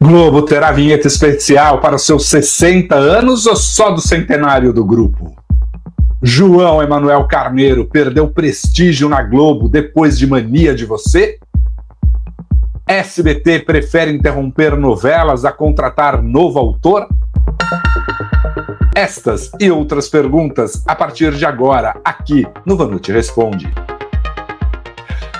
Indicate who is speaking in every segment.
Speaker 1: Globo terá vinheta especial para os seus 60 anos ou só do centenário do grupo? João Emanuel Carneiro perdeu prestígio na Globo depois de Mania de Você? SBT prefere interromper novelas a contratar novo autor? Estas e outras perguntas a partir de agora, aqui no Vanucci Responde.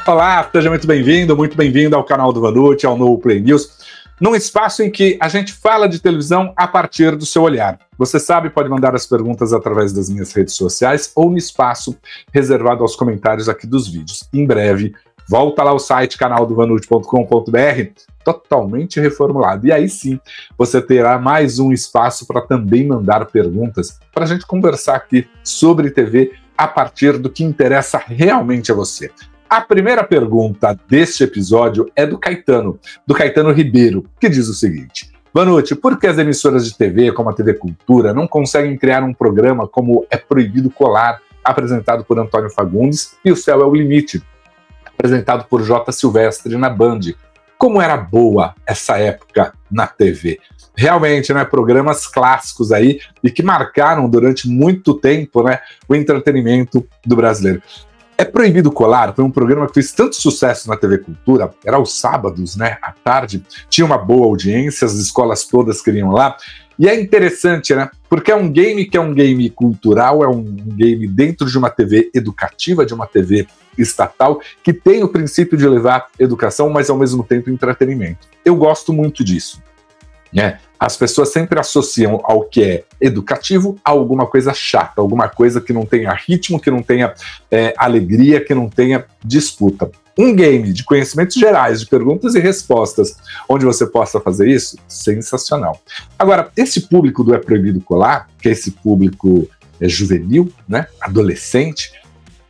Speaker 1: Olá, seja muito bem-vindo ao canal do Vanucci, ao novo Play News, num espaço em que a gente fala de televisão a partir do seu olhar. Você sabe, pode mandar as perguntas através das minhas redes sociais ou no espaço reservado aos comentários aqui dos vídeos. Em breve, volta lá ao site canaldovanucci.com.br, totalmente reformulado. E aí sim, você terá mais um espaço para também mandar perguntas para a gente conversar aqui sobre TV a partir do que interessa realmente a você. A primeira pergunta deste episódio é do Caetano Ribeiro, que diz o seguinte: Vanucci, por que as emissoras de TV, como a TV Cultura, não conseguem criar um programa como É Proibido Colar, apresentado por Antônio Fagundes, e O Céu é o Limite, apresentado por J. Silvestre na Band? Como era boa essa época na TV. Realmente, né, programas clássicos aí e que marcaram durante muito tempo, né, o entretenimento do brasileiro. É Proibido Colar foi um programa que fez tanto sucesso na TV Cultura, era aos sábados, né, à tarde, tinha uma boa audiência, as escolas todas queriam lá, e é interessante, né, porque é um game que é um game cultural, é um game dentro de uma TV educativa, de uma TV estatal, que tem o princípio de levar educação, mas ao mesmo tempo entretenimento. Eu gosto muito disso, né? As pessoas sempre associam ao que é educativo a alguma coisa chata, alguma coisa que não tenha ritmo, que não tenha alegria, que não tenha disputa. Um game de conhecimentos gerais, de perguntas e respostas, onde você possa fazer isso, sensacional. Agora, esse público do É Proibido Colar, que é esse público juvenil, né, adolescente,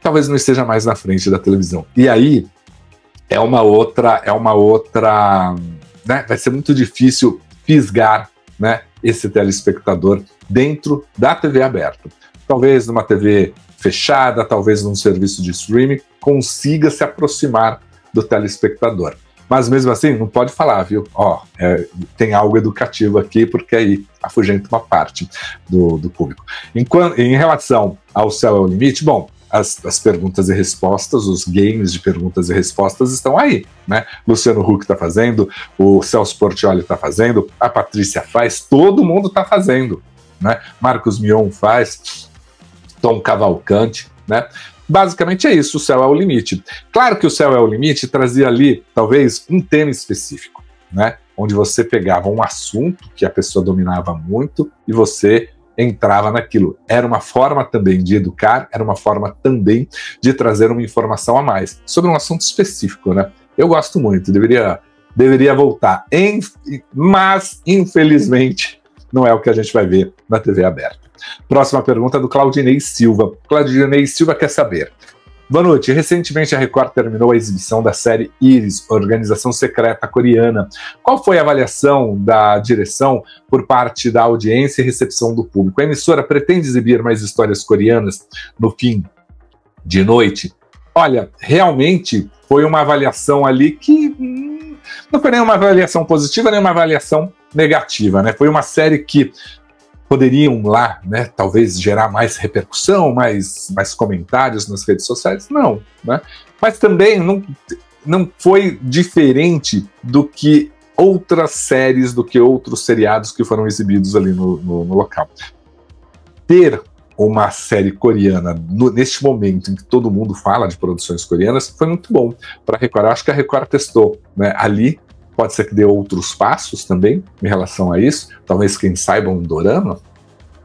Speaker 1: talvez não esteja mais na frente da televisão. E aí é uma outra, né, vai ser muito difícil fisgar, né, esse telespectador dentro da TV aberta. Talvez numa TV fechada, talvez num serviço de streaming, consiga se aproximar do telespectador. Mas mesmo assim, não pode falar, viu? Tem algo educativo aqui, porque aí afugenta uma parte do público. Em relação ao Céu é o Limite, bom, as perguntas e respostas, os games de perguntas e respostas estão aí, né? Luciano Huck está fazendo, o Celso Portiolli está fazendo, a Patrícia faz, todo mundo está fazendo, né? Marcos Mion faz, Tom Cavalcante, né? Basicamente é isso, o Céu é o Limite. Claro que o Céu é o Limite trazia ali, talvez, um tema específico, né? Onde você pegava um assunto que a pessoa dominava muito e você entrava naquilo. Era uma forma também de educar, era uma forma também de trazer uma informação a mais sobre um assunto específico, né? Eu gosto muito, deveria voltar, mas infelizmente não é o que a gente vai ver na TV aberta. Próxima pergunta do Claudinei Silva. Claudinei Silva quer saber: Vanucci, recentemente a Record terminou a exibição da série Iris, Organização Secreta Coreana. Qual foi a avaliação da direção por parte da audiência e recepção do público? A emissora pretende exibir mais histórias coreanas no fim de noite? Olha, realmente foi uma avaliação ali que não foi nem uma avaliação positiva, nem uma avaliação negativa, né? Foi uma série que poderiam lá, né, talvez gerar mais repercussão, mais comentários nas redes sociais? Não, né? Mas também não foi diferente do que outras séries, do que outros seriados que foram exibidos ali no local. Ter uma série coreana neste momento em que todo mundo fala de produções coreanas foi muito bom para a Record. Eu acho que a Record testou, né, ali. Pode ser que dê outros passos também em relação a isso. Talvez quem saiba um dorama,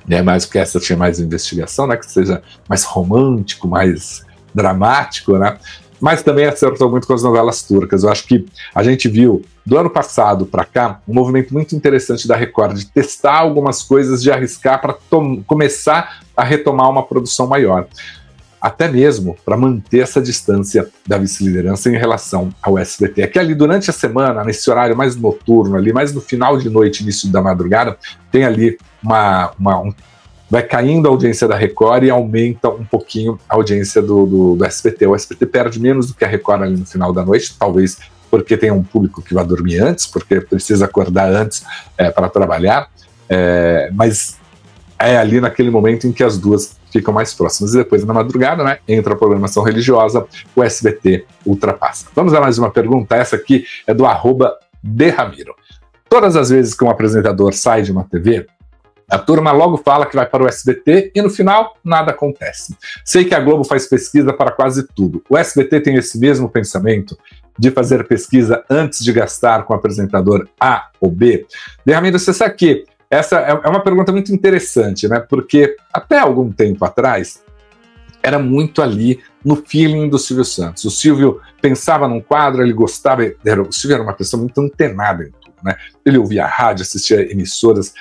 Speaker 1: né, mais porque essa tinha mais investigação, né, que seja mais romântico, mais dramático, né? Mas também acertou muito com as novelas turcas. Eu acho que a gente viu, do ano passado para cá, um movimento muito interessante da Record de testar algumas coisas, de arriscar para começar a retomar uma produção maior. Até mesmo para manter essa distância da vice-liderança em relação ao SBT. É que ali durante a semana, nesse horário mais noturno, ali mais no final de noite, início da madrugada, tem ali vai caindo a audiência da Record e aumenta um pouquinho a audiência do SBT. O SBT perde menos do que a Record ali no final da noite, talvez porque tem um público que vai dormir antes, porque precisa acordar antes para trabalhar, mas é ali naquele momento em que as duas ficam mais próximas. E depois, na madrugada, né, entra a programação religiosa, o SBT ultrapassa. Vamos a mais uma pergunta. Essa aqui é do @derramiro. Todas as vezes que um apresentador sai de uma TV, a turma logo fala que vai para o SBT e no final nada acontece. Sei que a Globo faz pesquisa para quase tudo. O SBT tem esse mesmo pensamento de fazer pesquisa antes de gastar com o apresentador A ou B? Derramiro, você sabe que essa é uma pergunta muito interessante, né? Porque até algum tempo atrás era muito ali no feeling do Silvio Santos. O Silvio pensava num quadro, ele gostava, o Silvio era uma pessoa muito antenada em tudo, né? Ele ouvia a rádio, assistia emissoras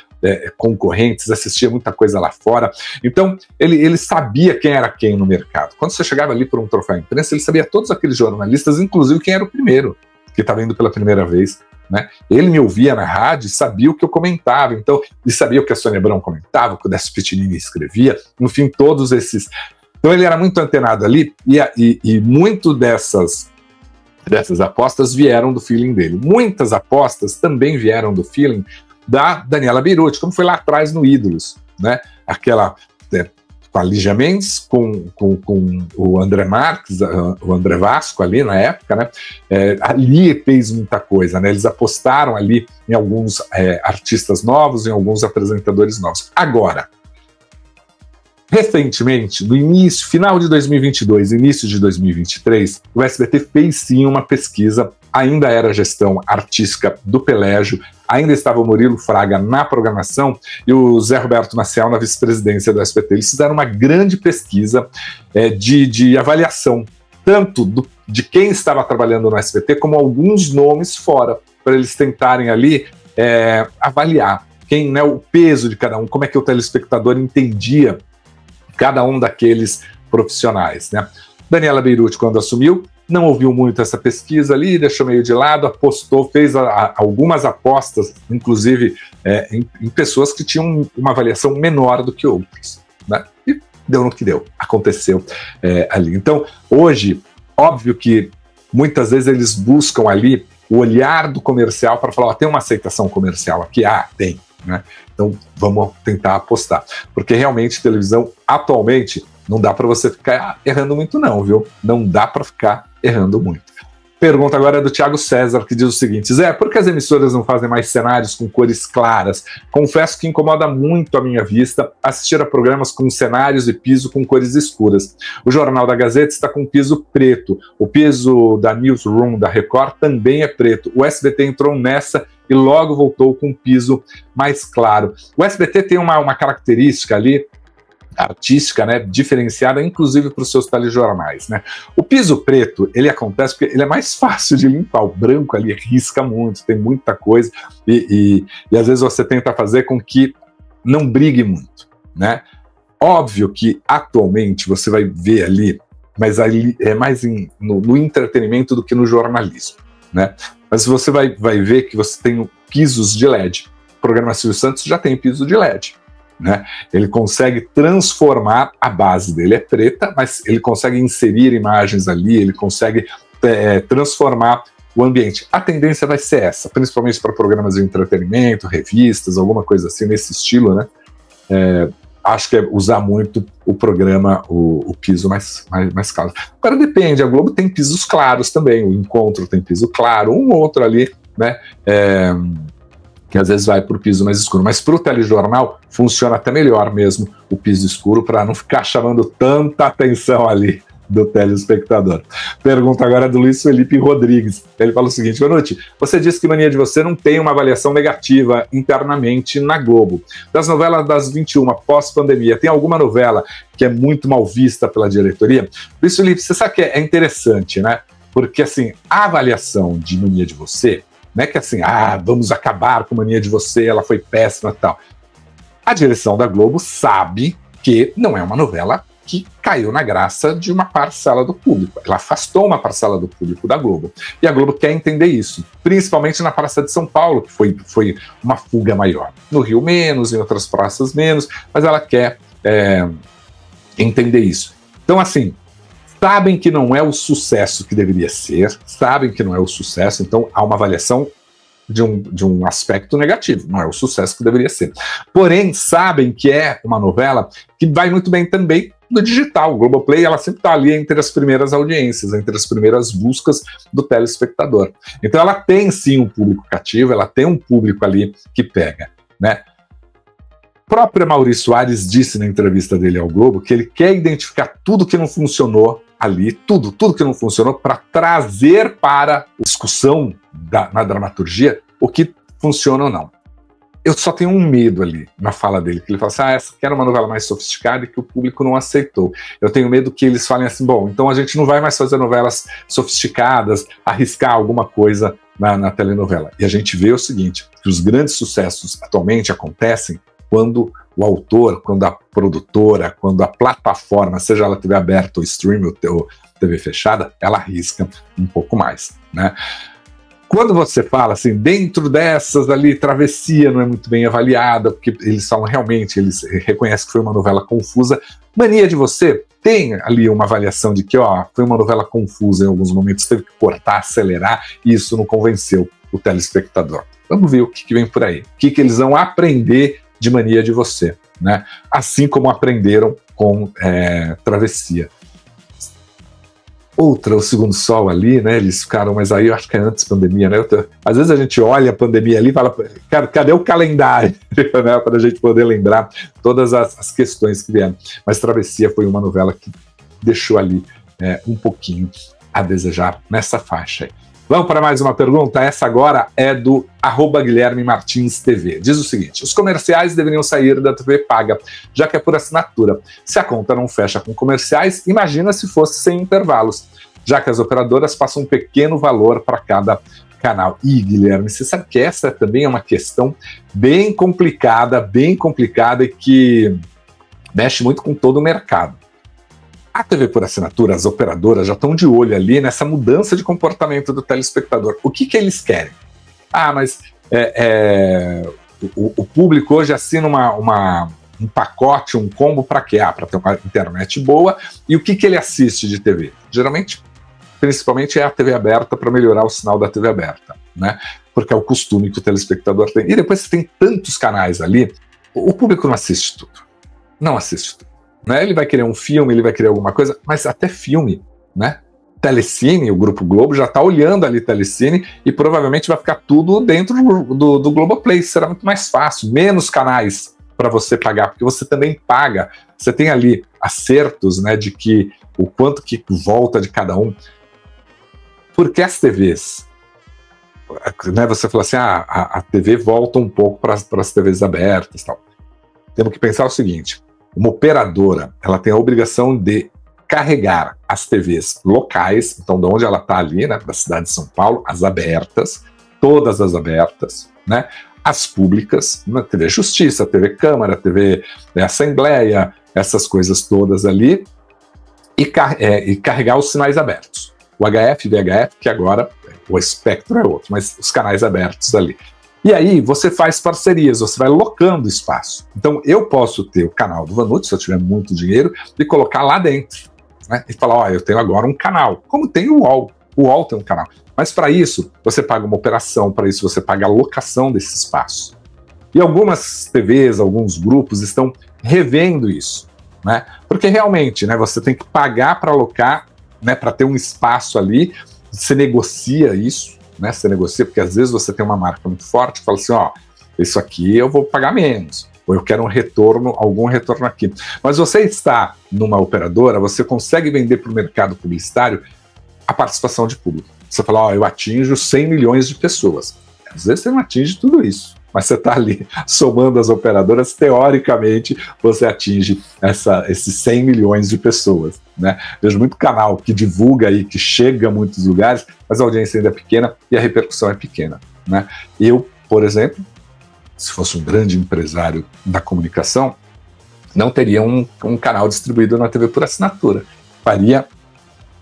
Speaker 1: concorrentes, assistia muita coisa lá fora. Então, ele sabia quem era quem no mercado. Quando você chegava ali por um troféu imprensa, ele sabia todos aqueles jornalistas, inclusive quem era o primeiro, que estava indo pela primeira vez. Né? Ele me ouvia na rádio e sabia o que eu comentava, então ele sabia o que a Sônia Abrão comentava, o que o Décio Pitinini escrevia, enfim, todos esses. Então ele era muito antenado ali e muito dessas apostas vieram do feeling dele. Muitas apostas também vieram do feeling da Daniela Beirute, como foi lá atrás no Ídolos, né? Aquela com a Lígia Mendes, com o André Marques, o André Vasco ali na época, né? Ali fez muita coisa, né? Eles apostaram ali em alguns artistas novos, em alguns apresentadores novos. Agora, recentemente, no início, final de 2022, início de 2023, o SBT fez sim uma pesquisa, ainda era a gestão artística do Pelégio, ainda estava o Murilo Fraga na programação e o Zé Roberto Maciel na vice-presidência do SBT. Eles fizeram uma grande pesquisa de avaliação, tanto de quem estava trabalhando no SBT, como alguns nomes fora, para eles tentarem ali avaliar quem, né, o peso de cada um, como é que o telespectador entendia cada um daqueles profissionais, né? Daniela Beirute, quando assumiu, não ouviu muito essa pesquisa ali, deixou meio de lado, apostou, fez algumas apostas, inclusive em pessoas que tinham uma avaliação menor do que outras, né? E deu no que deu, aconteceu ali. Então, hoje, óbvio que muitas vezes eles buscam ali o olhar do comercial para falar, tem uma aceitação comercial aqui? Tem, né? Então, vamos tentar apostar. Porque realmente, televisão, atualmente, não dá para você ficar errando muito não, viu? Não dá para ficar errando muito. Pergunta agora é do Thiago César, que diz o seguinte: Zé, por que as emissoras não fazem mais cenários com cores claras? Confesso que incomoda muito a minha vista assistir a programas com cenários e piso com cores escuras. O Jornal da Gazeta está com piso preto. O piso da Newsroom da Record também é preto. O SBT entrou nessa e logo voltou com um piso mais claro. O SBT tem uma característica ali artística, né, diferenciada, inclusive para os seus telejornais, né? O piso preto, ele acontece porque ele é mais fácil de limpar. O branco ali risca muito, tem muita coisa e às vezes você tenta fazer com que não brigue muito, né? Óbvio que atualmente você vai ver ali, mas ali é mais no entretenimento do que no jornalismo, né? Mas você vai ver que você tem pisos de LED. O programa Silvio Santos já tem piso de LED. Né? Ele consegue transformar, a base dele é preta, mas ele consegue inserir imagens ali, ele consegue transformar o ambiente. A tendência vai ser essa, principalmente para programas de entretenimento, revistas, alguma coisa assim nesse estilo, né? Acho que é usar muito o programa, o piso mais claro. Agora depende, a Globo tem pisos claros também, o Encontro tem piso claro, um ou outro ali, né? Que às vezes vai para o piso mais escuro, mas para o telejornal funciona até melhor mesmo o piso escuro, para não ficar chamando tanta atenção ali do telespectador. Pergunta agora do Luiz Felipe Rodrigues. Ele fala o seguinte: boa noite, você disse que Mania de Você não tem uma avaliação negativa internamente na Globo. Das novelas das 21 pós-pandemia, tem alguma novela que é muito mal vista pela diretoria? Luiz Felipe, você sabe que é interessante, né? Porque assim, a avaliação de Mania de Você não é que assim, vamos acabar com Mania de Você, ela foi péssima e tal. A direção da Globo sabe que não é uma novela que caiu na graça de uma parcela do público. Ela afastou uma parcela do público da Globo. E a Globo quer entender isso, principalmente na Praça de São Paulo, que foi uma fuga maior. No Rio menos, em outras praças menos, mas ela quer entender isso. Então, assim, sabem que não é o sucesso que deveria ser, sabem que não é o sucesso, então há uma avaliação de um aspecto negativo, não é o sucesso que deveria ser. Porém, sabem que é uma novela que vai muito bem também no digital. O Globoplay, ela sempre está ali entre as primeiras audiências, entre as primeiras buscas do telespectador. Então ela tem sim um público cativo, ela tem um público ali que pega, né? O próprio Maurício Soares disse na entrevista dele ao Globo que ele quer identificar tudo que não funcionou ali, tudo que não funcionou, para trazer para a discussão na dramaturgia o que funciona ou não. Eu só tenho um medo ali na fala dele, que ele fala assim, essa aqui era uma novela mais sofisticada e que o público não aceitou. Eu tenho medo que eles falem assim, bom, então a gente não vai mais fazer novelas sofisticadas, arriscar alguma coisa na telenovela. E a gente vê o seguinte, que os grandes sucessos atualmente acontecem quando o autor, quando a produtora, quando a plataforma, seja ela TV aberta ou stream ou TV fechada, ela arrisca um pouco mais, né? Quando você fala assim, dentro dessas ali, Travessia não é muito bem avaliada, porque eles falam realmente, eles reconhecem que foi uma novela confusa. Mania de Você tem ali uma avaliação de que, foi uma novela confusa em alguns momentos, teve que cortar, acelerar, e isso não convenceu o telespectador. Vamos ver o que vem por aí, o que eles vão aprender de Mania de Você, né? Assim como aprenderam com Travessia. Outra, O Segundo Sol ali, né? Eles ficaram, mas aí eu acho que é antes da pandemia, né? Às vezes a gente olha a pandemia ali e fala, cara, cadê o calendário, né? Para a gente poder lembrar todas as questões que vieram. Mas Travessia foi uma novela que deixou ali um pouquinho a desejar nessa faixa aí. Vamos para mais uma pergunta? Essa agora é do @GuilhermeMartinsTV. Diz o seguinte, os comerciais deveriam sair da TV paga, já que é por assinatura. Se a conta não fecha com comerciais, imagina se fosse sem intervalos, já que as operadoras passam um pequeno valor para cada canal. E, Guilherme, você sabe que essa também é uma questão bem complicada e que mexe muito com todo o mercado. A TV por assinatura, as operadoras já estão de olho ali nessa mudança de comportamento do telespectador. O que eles querem? Mas o público hoje assina um pacote, um combo para quê? Para ter uma internet boa. E o que ele assiste de TV? Geralmente, principalmente, é a TV aberta para melhorar o sinal da TV aberta, né? Porque é o costume que o telespectador tem. E depois você tem tantos canais ali, o público não assiste tudo. Não assiste tudo. Né? Ele vai querer um filme, ele vai querer alguma coisa, mas até filme, né? Telecine, o Grupo Globo já está olhando ali Telecine e provavelmente vai ficar tudo dentro do Globoplay. Será muito mais fácil, menos canais para você pagar, porque você também paga. Você tem ali acertos, né, de que o quanto que volta de cada um. Porque as TVs, né, você falou assim, a TV volta um pouco para as TVs abertas e tal. Temos que pensar o seguinte, uma operadora, ela tem a obrigação de carregar as TVs locais, então de onde ela está ali, né, da cidade de São Paulo, as abertas, todas as abertas, né, as públicas, na TV Justiça, TV Câmara, TV Assembleia, essas coisas todas ali, e carregar os sinais abertos. O HF, VHF, que agora o espectro é outro, mas os canais abertos ali. E aí você faz parcerias, você vai locando espaço. Então eu posso ter o canal do Vanucci, se eu tiver muito dinheiro, e colocar lá dentro, né? E falar, eu tenho agora um canal, como tem o UOL. O UOL tem um canal. Mas para isso, você paga uma operação, para isso você paga a locação desse espaço. E algumas TVs, alguns grupos estão revendo isso, né? Porque realmente, né, você tem que pagar para alocar, né, para ter um espaço ali, você negocia isso, né? Você negocia, porque às vezes você tem uma marca muito forte e fala assim, isso aqui eu vou pagar menos, ou eu quero um retorno, algum retorno aqui. Mas você está numa operadora, você consegue vender para o mercado publicitário a participação de público. Você fala, eu atinjo 100 milhões de pessoas. Às vezes você não atinge tudo isso, mas você está ali somando as operadoras, teoricamente você atinge esses 100 milhões de pessoas, né? Vejo muito canal que divulga aí, que chega a muitos lugares, mas a audiência ainda é pequena e a repercussão é pequena, né? Eu, por exemplo, se fosse um grande empresário da comunicação, não teria um canal distribuído na TV por assinatura. Faria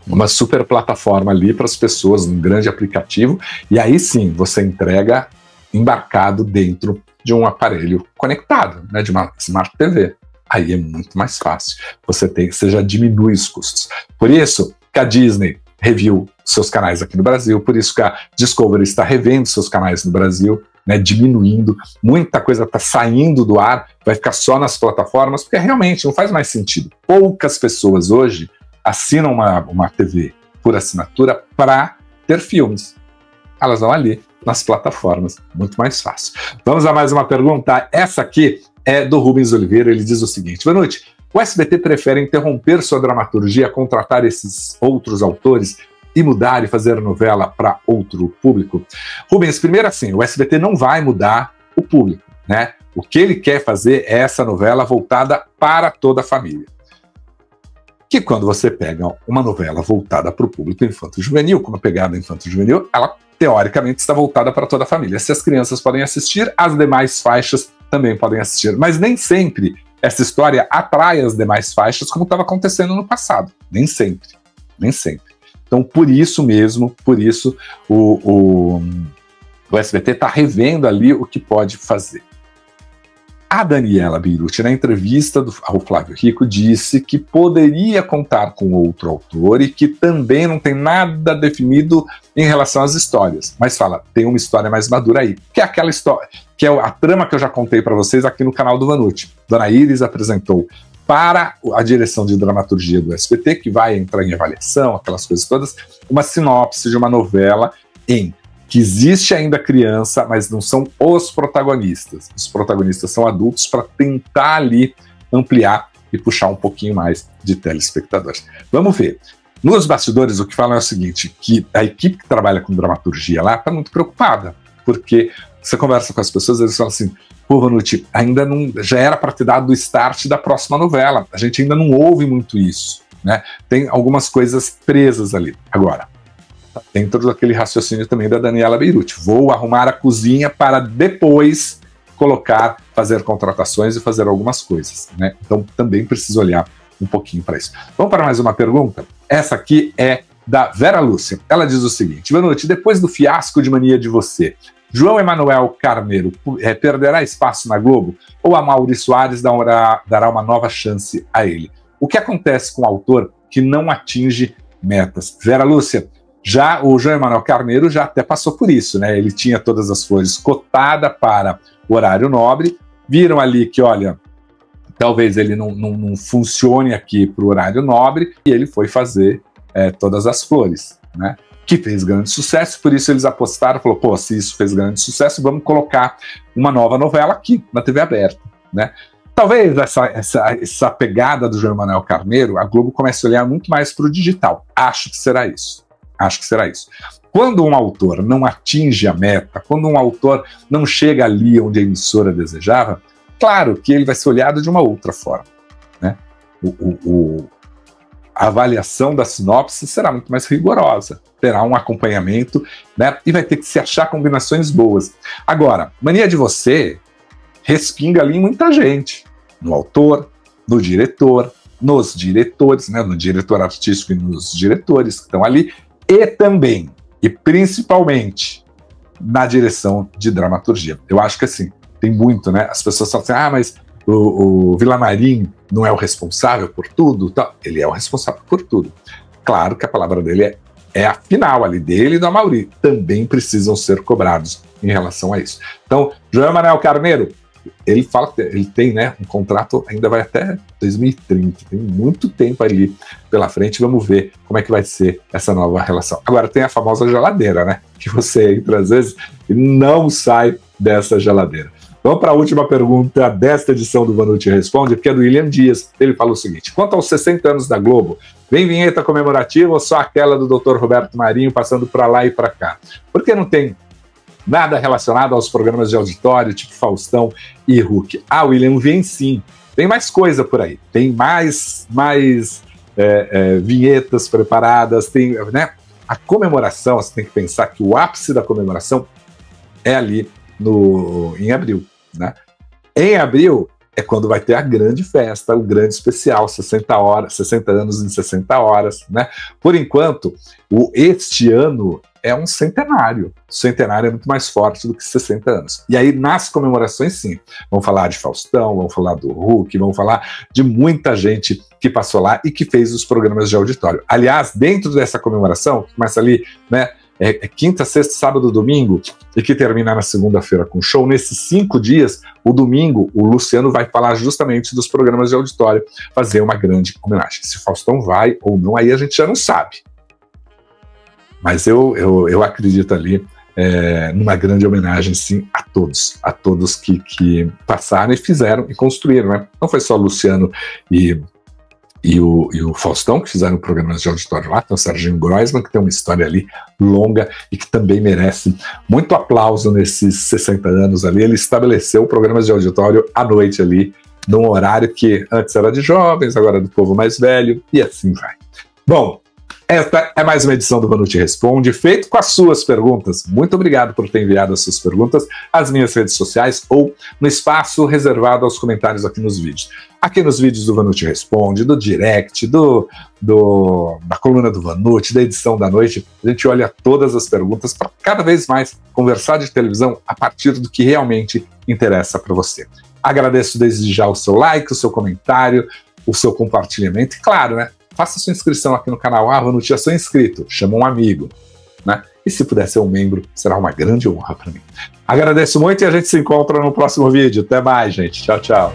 Speaker 1: uma super plataforma ali para as pessoas, um grande aplicativo, e aí sim você entrega embarcado dentro de um aparelho conectado, né, de uma Smart TV. aí é muito mais fácil. Você já diminui os custos. Por isso que a Disney reviu seus canais aqui no Brasil, por isso que a Discovery está revendo seus canais no Brasil, né, diminuindo, muita coisa está saindo do ar, vai ficar só nas plataformas, porque realmente não faz mais sentido. Poucas pessoas hoje assinam uma TV por assinatura para ter filmes. Elas vão ali nas plataformas, muito mais fácil. Vamos a mais uma pergunta. Essa aqui é do Rubens Oliveira, ele diz o seguinte: boa noite, o SBT prefere interromper sua dramaturgia, contratar esses outros autores e mudar e fazer novela para outro público? Rubens, primeiro assim, o SBT não vai mudar o público, né? O que ele quer fazer é essa novela voltada para toda a família. Que quando você pega uma novela voltada para o público infanto-juvenil, com uma pegada infanto-juvenil, ela teoricamente está voltada para toda a família. Se as crianças podem assistir, as demais faixas também podem assistir. Mas nem sempre essa história atrai as demais faixas, como estava acontecendo no passado. Nem sempre. Nem sempre. Então, por isso mesmo, o SBT está revendo ali o que pode fazer. A Daniela Beirute, na entrevista ao Flávio Rico, disse que poderia contar com outro autor e que também não tem nada definido em relação às histórias. Mas fala, tem uma história mais madura aí, que é aquela história, que é a trama que eu já contei para vocês aqui no canal do Vanucci. Dona Iris apresentou para a direção de dramaturgia do SBT, que vai entrar em avaliação, aquelas coisas todas, uma sinopse de uma novela que existe ainda criança, mas não são os protagonistas. Os protagonistas são adultos para tentar ali ampliar e puxar um pouquinho mais de telespectadores. Vamos ver. Nos bastidores, o que falam é o seguinte, que a equipe que trabalha com dramaturgia lá está muito preocupada, porque você conversa com as pessoas, eles falam assim, pô, Vanucci, ainda não, já era para ter dado o start da próxima novela, a gente ainda não ouve muito isso, né? Tem algumas coisas presas ali. Agora, dentro daquele raciocínio também da Daniela Beirute, vou arrumar a cozinha para depois fazer contratações e fazer algumas coisas, né? Então também preciso olhar um pouquinho para isso. Vamos para mais uma pergunta? Essa aqui é da Vera Lúcia. Ela diz o seguinte: boa noite, depois do fiasco de Mania de Você, João Emanuel Carneiro perderá espaço na Globo ou a Mauri Soares dará uma nova chance a ele? O que acontece com o autor que não atinge metas? Vera Lúcia, já o João Emanuel Carneiro já até passou por isso, né? Ele tinha Todas as Flores cotada para o horário nobre, viram ali que, olha, talvez ele não funcione aqui para o horário nobre, e ele foi fazer Todas as Flores, né? Que fez grande sucesso, por isso eles apostaram, falou, pô, se isso fez grande sucesso, vamos colocar uma nova novela aqui, na TV aberta, né? Talvez essa pegada do João Emanuel Carneiro, a Globo comece a olhar muito mais para o digital. Acho que será isso. Acho que será isso. Quando um autor não atinge a meta, quando um autor não chega ali onde a emissora desejava, claro que ele vai ser olhado de uma outra forma, né? A avaliação da sinopse será muito mais rigorosa, terá um acompanhamento, né? E vai ter que se achar combinações boas. Agora, Mania de Você respinga ali em muita gente, no autor, no diretor, nos diretores, né? No diretor artístico e nos diretores que estão ali, e também, e principalmente, na direção de dramaturgia. Eu acho que assim, tem muito, né? As pessoas falam assim, mas o Villamarín não é o responsável por tudo? Tá. Ele é o responsável por tudo. Claro que a palavra dele é a final ali, dele e do Mauri. Também precisam ser cobrados em relação a isso. Então, João Emanuel Carneiro, ele fala que ele tem, né, um contrato, ainda vai até 2030, tem muito tempo ali pela frente, vamos ver como é que vai ser essa nova relação. Agora tem a famosa geladeira, né, que você entra às vezes e não sai dessa geladeira. Vamos para a última pergunta desta edição do Vanucci Responde, que é do William Dias. Ele fala o seguinte: quanto aos 60 anos da Globo, vem vinheta comemorativa ou só aquela do Dr. Roberto Marinho passando para lá e para cá? Por que não tem nada relacionado aos programas de auditório, tipo Faustão e Hulk? Ah, William, vem sim. Tem mais coisa por aí. Tem mais vinhetas preparadas. Tem, né? A comemoração, você tem que pensar que o ápice da comemoração é ali em abril, né? Em abril, é quando vai ter a grande festa, o grande especial, 60 horas, 60 anos em 60 horas, né? Por enquanto, este ano é um centenário. O centenário é muito mais forte do que 60 anos. E aí, nas comemorações, sim, vamos falar de Faustão, vamos falar do Hulk, vamos falar de muita gente que passou lá e que fez os programas de auditório. Aliás, dentro dessa comemoração, que começa ali, né, quinta, sexta, sábado, domingo, e que termina na segunda-feira com show. Nesses 5 dias, o domingo, o Luciano vai falar justamente dos programas de auditório, fazer uma grande homenagem. Se Faustão vai ou não, aí a gente já não sabe. Mas eu acredito ali numa grande homenagem, sim, a todos que passaram e fizeram e construíram, né? Não foi só o Luciano e o Faustão, que fizeram programas de auditório lá, tem o Serginho Groisman, que tem uma história ali longa e que também merece muito aplauso nesses 60 anos ali. Ele estabeleceu programas de auditório à noite ali, num horário que antes era de jovens, agora é do povo mais velho, e assim vai. Bom, esta é mais uma edição do Vanucci Responde, feito com as suas perguntas. Muito obrigado por ter enviado as suas perguntas às minhas redes sociais ou no espaço reservado aos comentários aqui nos vídeos. Aqui nos vídeos do Vanucci Responde, do Direct, da coluna do Vanucci, da edição da noite, a gente olha todas as perguntas para cada vez mais conversar de televisão a partir do que realmente interessa para você. Agradeço desde já o seu like, o seu comentário, o seu compartilhamento e, claro, né? Faça sua inscrição aqui no canal. Vanucci, já sou inscrito, chama um amigo, né? E se puder ser um membro, será uma grande honra para mim. Agradeço muito e a gente se encontra no próximo vídeo. Até mais, gente. Tchau, tchau.